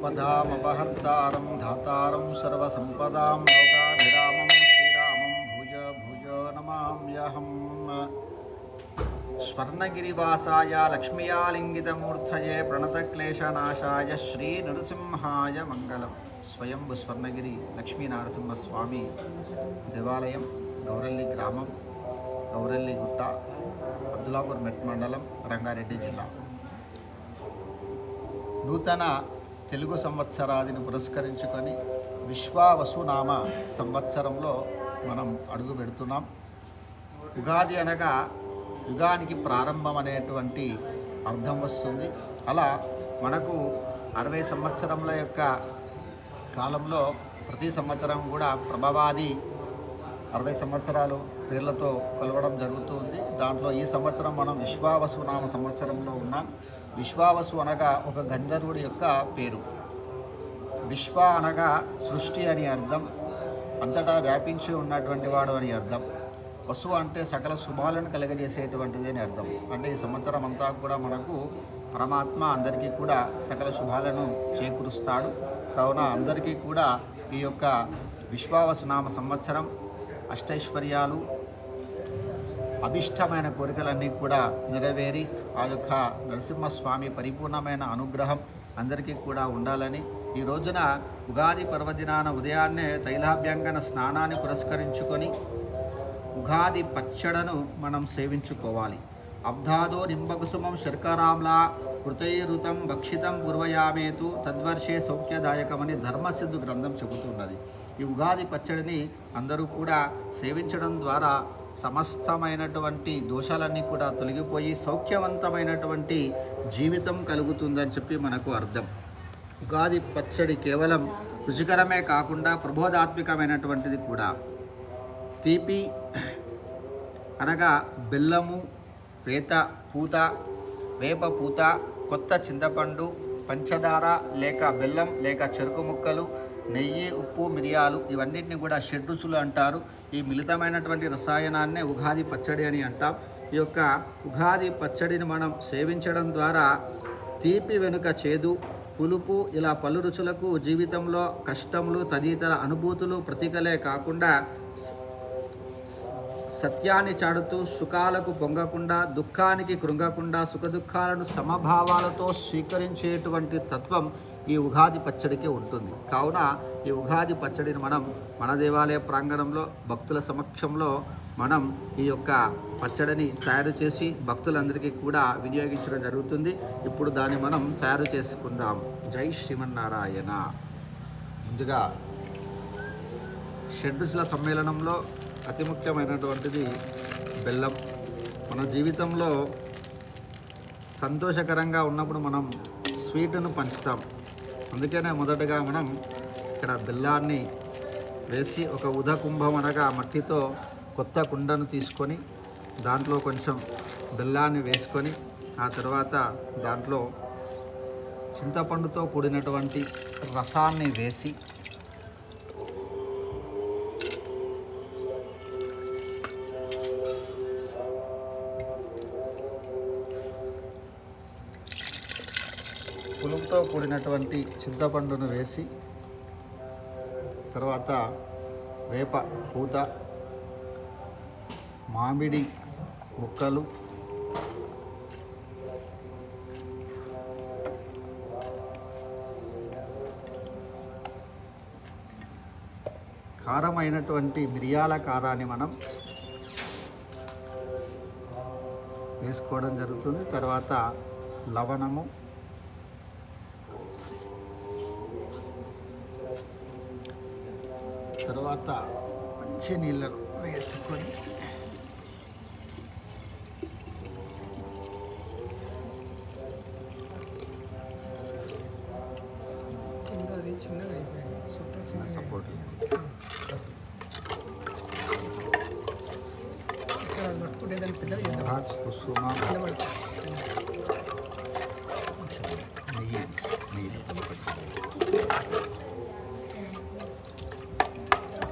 आपदामपहर्तारं धातारं सर्वसम्पदां लोकाभिरामं श्रीरामं भुज भुज नमाम्यहम्। स्वर्णगिरिवासाय लक्ष्मीयालिङ्गितमूर्तये प्रणतक्लेशनाशाय श्रीनृसिंहाय मङ्गलं। स्वयंभू स्वर्णगिरि लक्ष्मीनरसिंहस्वामी देवालयं गौरल्ली ग्रामं गौरल्ली गुट्ट अब्दुल्लापूर मेट मंडలం రంగారెడ్డి జిల్లా। నూతన తెలుగు సంవత్సరాదిని పురస్కరించుకొని విశ్వావసునామ సంవత్సరంలో మనం అడుగు పెడుతున్నాం। ఉగాది అనగా యుగానికి ప్రారంభం అనేటువంటి అర్థం వస్తుంది। అలా మనకు 60 సంవత్సరముల యొక్క కాలంలో ప్రతి సంవత్సరం కూడా ప్రభవాది 60 సంవత్సరాలు పేర్లతో కొలవడం జరుగుతుంది। దాంట్లో ఈ సంవత్సరం మనం విశ్వావసునామ సంవత్సరంలో ఉన్నాం। విశ్వావసు అనగా ఒక గంధర్వుడి యొక్క పేరు। విశ్వ అనగా సృష్టి అని అర్థం, అంతటా వ్యాపించి ఉన్నటువంటి వాడు అని అర్థం। వసు అంటే సకల శుభాలను కలగజేసేటువంటిది అని అర్థం। అంటే ఈ సంవత్సరం అంతా కూడా మనకు పరమాత్మ అందరికీ కూడా సకల శుభాలను చేకూరుస్తాడు। కావున అందరికీ కూడా ఈ యొక్క విశ్వావసునామ సంవత్సరం అష్టైశ్వర్యాలు అభిష్టమైన కోరికలన్నీ కూడా నెరవేరి ఆ యొక్క నరసింహస్వామి పరిపూర్ణమైన అనుగ్రహం అందరికీ కూడా ఉండాలని ఈ రోజున ఉగాది పర్వదినాన ఉదయాన్నే తైలాభ్యంగన స్నానాన్ని పురస్కరించుకొని ఉగాది పచ్చడను మనం సేవించుకోవాలి। అబ్ధాదో నింబకుసుమం శర్కరాంలా కృతైరుతం భక్షితం పూర్వయామేతు తద్వర్షే సౌఖ్యదాయకమని ధర్మసిద్ధు గ్రంథం చెబుతున్నది। ఈ ఉగాది పచ్చడిని అందరూ కూడా సేవించడం ద్వారా సమస్తమైనటువంటి దోషాలన్నీ కూడా తొలగిపోయి సౌఖ్యవంతమైనటువంటి జీవితం కలుగుతుందని చెప్పి మనకు అర్థం। ఉగాది పచ్చడి కేవలం రుచికరమే కాకుండా ప్రబోధాత్మకమైనటువంటిది కూడా। తీపి అనగా బెల్లము, వేప పూత, కొత్త చింతపండు, పంచదార లేక బెల్లం లేక చెరుకు ముక్కలు, నెయ్యి, ఉప్పు, మిరియాలు ఇవన్నిటిని కూడా షడ్రుచులు అంటారు। ఈ మిళితమైనటువంటి రసాయనాన్నే ఉగాది పచ్చడి అని అంటాం। ఈ యొక్క ఉగాది పచ్చడిని మనం సేవించడం ద్వారా తీపి వెనుక చేదు, పులుపు ఇలా పలు రుచులకు జీవితంలో కష్టములు తదితర అనుభూతులు ప్రతీకలే కాకుండా సత్యాన్ని చాడుతూ సుఖాలకు పొంగకుండా దుఃఖానికి కృంగకుండా సుఖదుఖాలను సమభావాలతో స్వీకరించేటువంటి తత్వం ఈ ఉగాది పచ్చడికి ఉంటుంది। కావున ఈ ఉగాది పచ్చడిని మనం మన దేవాలయ ప్రాంగణంలో భక్తుల సమక్షంలో మనం ఈ యొక్క పచ్చడిని తయారు చేసి భక్తులందరికీ కూడా వినియోగించడం జరుగుతుంది। ఇప్పుడు దాన్ని మనం తయారు చేసుకుందాం। జై శ్రీమన్నారాయణ। ముందుగా షడ్రుచుల సమ్మేళనంలో అతి ముఖ్యమైనటువంటిది బెల్లం। మన జీవితంలో సంతోషకరంగా ఉన్నప్పుడు మనం స్వీట్ను పంచుతాం। అందుకనే మొదటగా మనం ఇక్కడ బెల్లాన్ని వేసి ఒక ఉదకుంభం అనగా మట్టితో కొత్త కుండను తీసుకొని దాంట్లో కొంచెం బెల్లాన్ని వేసుకొని ఆ తర్వాత దాంట్లో చింతపండుతో కూడినటువంటి రసాన్ని వేసి పులుపుతో కూడినటువంటి చింతపండును వేసి తర్వాత వేప పూత, మామిడి ముక్కలు, కారమైనటువంటి మిరియాల కారాన్ని మనం వేసుకోవడం జరుగుతుంది। తర్వాత లవణము, తర్వాత మంచి నీళ్ళను వేసుకొని సపోర్ట్ కుసుమ